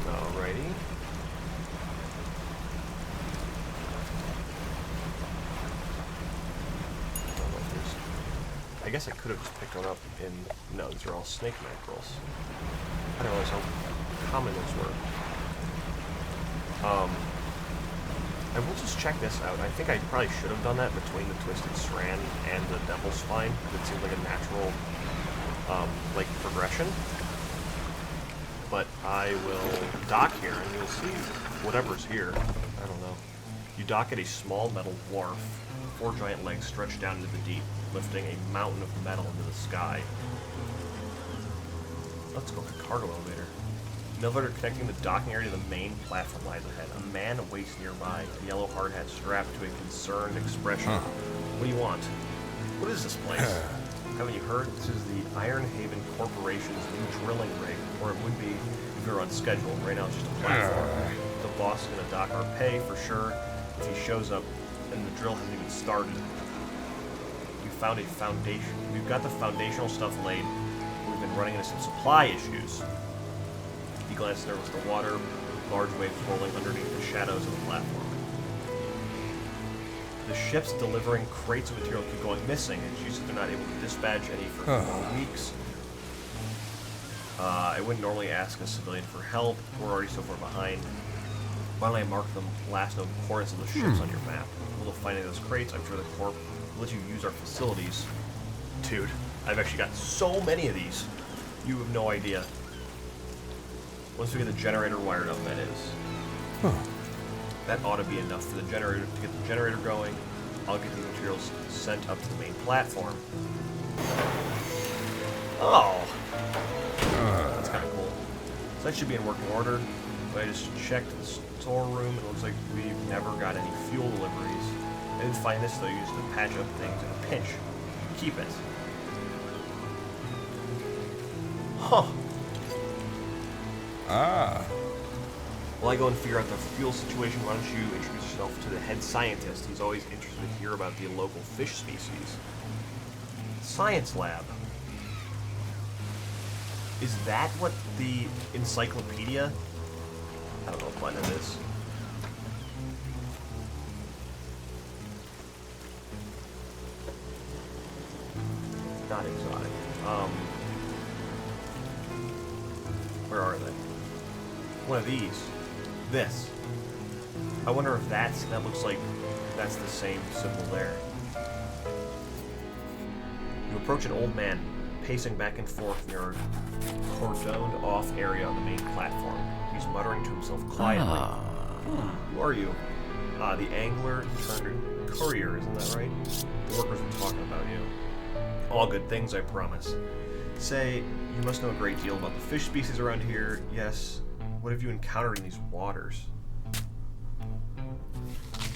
Alrighty. I guess I could have just picked one up in... No, these are all snake mackerels. I don't realize how common those were. I will just check this out. I think I probably should have done that between the Twisted Strand and the Devil's Spine. It seemed like a natural, progression. But I will dock here, and you'll see whatever's here. I don't know. You dock at a small metal wharf. 4 giant legs stretch down into the deep, lifting a mountain of metal into the sky. Let's go to the cargo elevator. An elevator connecting the docking area to the main platform lies ahead. A man waits nearby, a yellow hard hat strapped to a concerned expression. What do you want? What is this place? Haven't you heard? This is the Iron Haven Corporation's new drilling rig, or it would be if you're on schedule. Right now it's just a platform. The boss is going to dock our pay for sure if he shows up, and the drill hasn't even started. We found a foundation. We've got the foundational stuff laid. We've been running into some supply issues. He glanced there was the water, large waves rolling underneath the shadows of the platform. The ships delivering crates of material keep going missing, and she said they're not able to dispatch any for 4 weeks. I wouldn't normally ask a civilian for help. We're already so far behind. Finally, I marked the last known coordinates of the ships on your map. A little finding those crates, I'm sure the Corp will let you use our facilities. Dude, I've actually got so many of these. You have no idea. Once we get the generator wired up, that is. That ought to be enough for the generator to get the generator going. I'll get the materials sent up to the main platform. Oh! That's kind of cool. So that should be in working order. But I just checked the storeroom, and it looks like we've never got any fuel deliveries. I didn't find this, though. I used to patch up things in a pinch. Keep it. Huh. While I go and figure out the fuel situation, why don't you introduce yourself to the head scientist? He's always interested to hear about the local fish species. Science lab. Is that what the encyclopedia? I don't know what button it is. not exotic. Where are they? One of these. This. I wonder if that looks like that's the same symbol there. You approach an old man pacing back and forth near a cordoned off area on the main platform. He's muttering to himself quietly. Who are you? The angler turned courier, isn't that right? The workers were talking about you. All good things, I promise. Say, you must know a great deal about the fish species around here. Yes. What have you encountered in these waters? You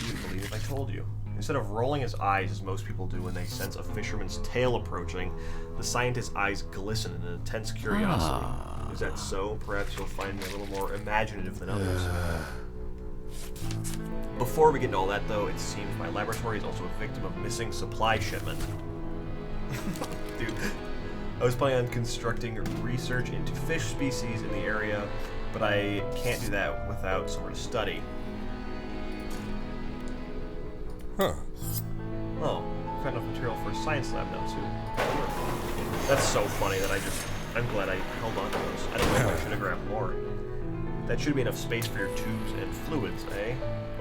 wouldn't believe if I told you. Instead of rolling his eyes as most people do when they sense a fisherman's tail approaching, the scientist's eyes glisten in intense curiosity. Is that so? Perhaps you'll find me a little more imaginative than others. Before we get into all that, though, it seems my laboratory is also a victim of missing supply shipment. Dude, I was planning on constructing research into fish species in the area, but I can't do that without somewhere to study. Huh. Oh, I've got enough material for a science lab now, too. That's so funny that I'm glad I held on to those. I don't know if I should have grabbed more. That should be enough space for your tubes and fluids, eh?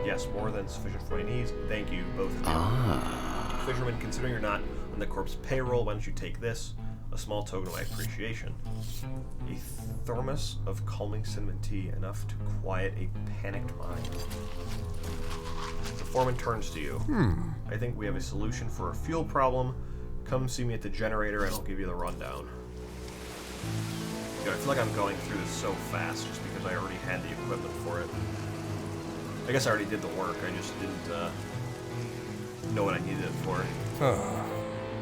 Yes, more than sufficient for my needs. Thank you, both of you. Fisherman, considering you're not on the corp's payroll, why don't you take this? A small token of my appreciation. A thermos of calming cinnamon tea, enough to quiet a panicked mind. The foreman turns to you. I think we have a solution for a fuel problem. Come see me at the generator and I'll give you the rundown. I feel like I'm going through this so fast just because I already had the equipment for it. I guess I already did the work, I just didn't know what I needed it for.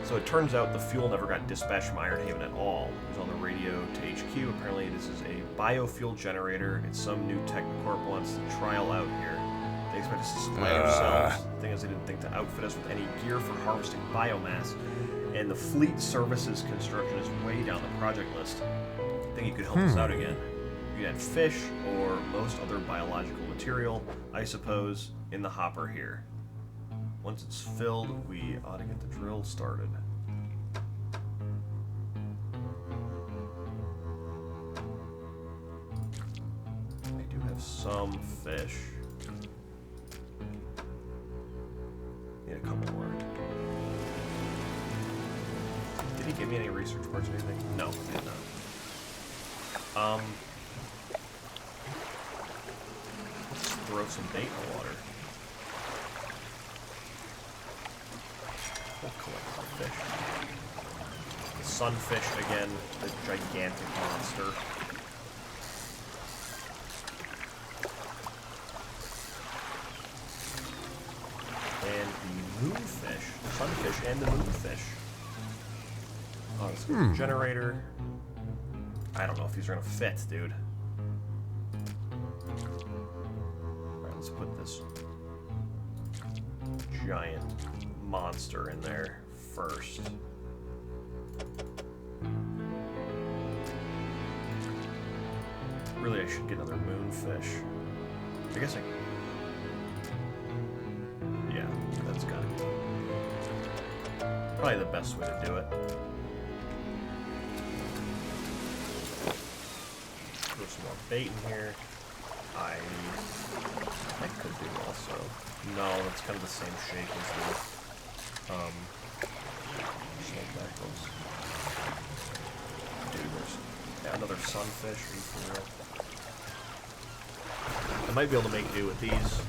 So it turns out the fuel never got dispatched from Iron Haven at all. It was on the radio to HQ. Apparently this is a biofuel generator. It's some new Technocorp wants to trial out here. They expect us to supply ourselves. The thing is, they didn't think to outfit us with any gear for harvesting biomass. And the fleet services construction is way down the project list. I think you could help us out again. You can add fish or most other biological material, I suppose, in the hopper here. Once it's filled, we ought to get the drill started. I do have some fish. Need a couple more. Did he give me any research parts or anything? No, he did not. Let's throw some bait in the water. We'll collect some fish. The sunfish again, the gigantic monster. And the moonfish. The sunfish and the moonfish. Oh, this is a generator. I don't know if these are gonna fit, dude. Alright, let's put this giant monster in there first. Really, I should get another moonfish. I guess yeah, that's gotta be probably the best way to do it. Throw some more bait in here. I could do also. No, that's kind of the same shape as the snake backwards. Dude, there's another sunfish. Are you for real? I might be able to make do with these,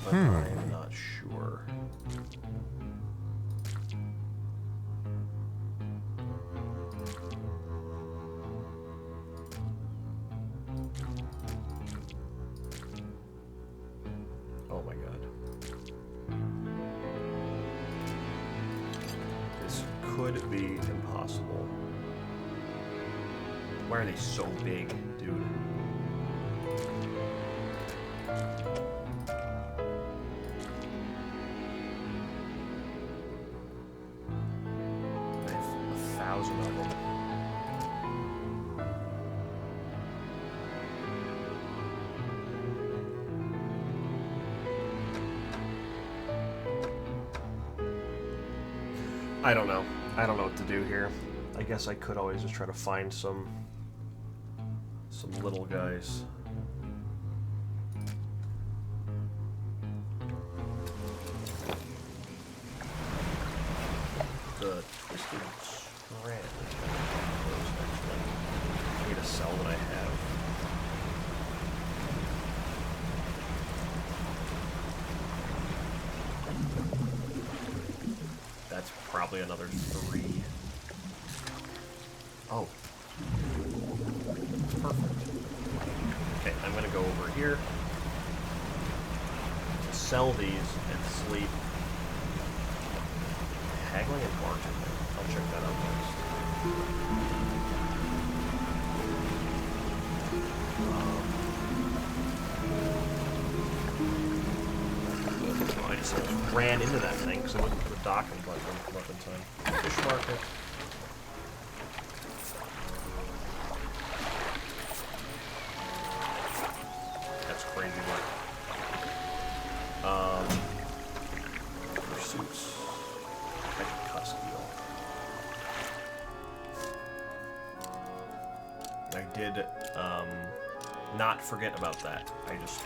but I'm not sure. Oh my god. This could be impossible. Why are they so big, dude? I have 1,000 of them. I don't know. I don't know what to do here. I guess I could always just try to find some little guys. The twisted strand. I need to sell what I have. That's probably another 3. Oh. Perfect. Okay, I'm gonna go over here, sell these, and sleep. Haggling and bartending. I'll check that out next. Oh, I just almost ran into that thing because I went to the dock and didn't come up in time. Fish market. That's crazy work. Pursuits. I did not forget about that. I just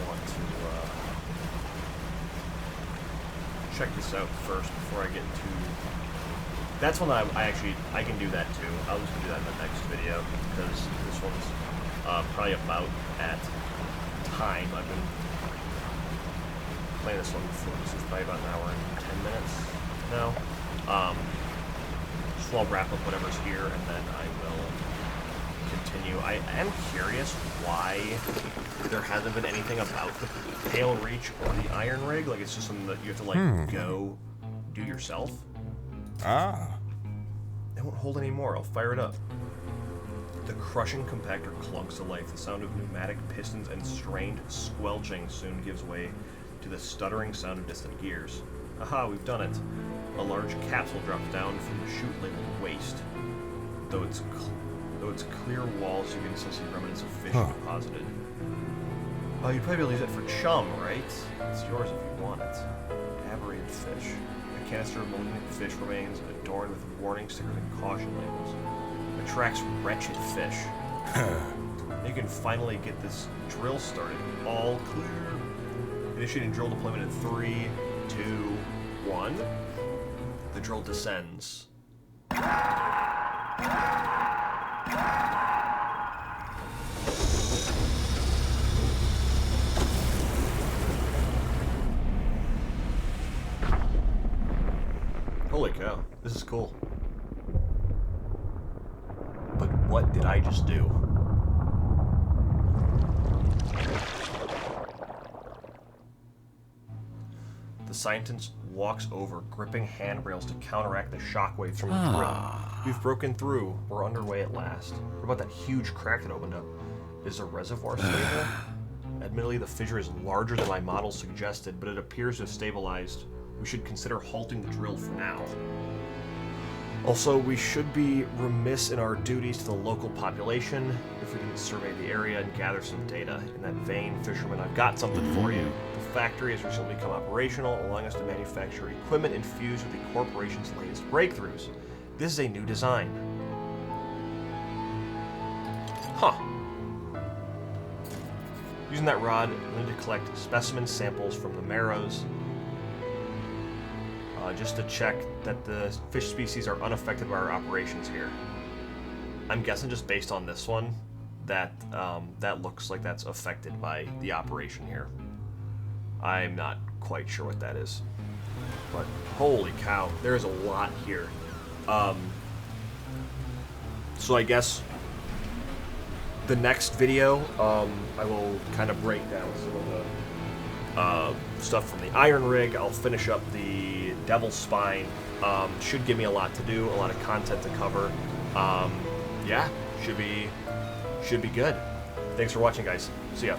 want to check this out first before I get to... That's one that I can do that too. I'll just do that in the next video because this one's probably about at time. I've been playing this one before. This is probably about an hour and 10 minutes now. So I'll wrap up whatever's here, and then I will continue. I am curious why there hasn't been anything about the Pale Reach or the Iron Rig. Like, it's just something that you have to, like, go do yourself. Ah. It won't hold anymore. I'll fire it up. The crushing compactor clunks to life. The sound of pneumatic pistons and strained squelching soon gives way to the stuttering sound of distant gears. Aha, we've done it. A large capsule drops down from the chute labeled waste. Though its clear walls, you can still see remnants of fish deposited. Oh, you'd probably be able to use it for chum, right? It's yours if you want it. Aberrated fish. A canister of malignant fish remains adorned with warning stickers and caution labels. Attracts wretched fish. You can finally get this drill started. All clear. Initiating drill deployment in 3, 2, 1. The drill descends. Holy cow, this is cool. But what did I just do? The scientist walks over, gripping handrails to counteract the shockwaves from the drill. We've broken through. We're underway at last. What about that huge crack that opened up? Is the reservoir stable? Admittedly, the fissure is larger than my model suggested, but it appears to have stabilized. We should consider halting the drill for now. Also, we should be remiss in our duties to the local population if we didn't survey the area and gather some data. In that vein, fisherman, I've got something for you. The factory has recently become operational, allowing us to manufacture equipment infused with the corporation's latest breakthroughs. This is a new design. Huh. Using that rod, we need to collect specimen samples from the marrows, just to check that the fish species are unaffected by our operations here. I'm guessing just based on this one, that that looks like that's affected by the operation here. I'm not quite sure what that is. But holy cow, there's a lot here. So I guess the next video, I will kind of break down some of the stuff from the Iron Rig. I'll finish up the Devil's Spine. Should give me a lot to do, a lot of content to cover. Yeah, should be good. Thanks for watching, guys. See ya.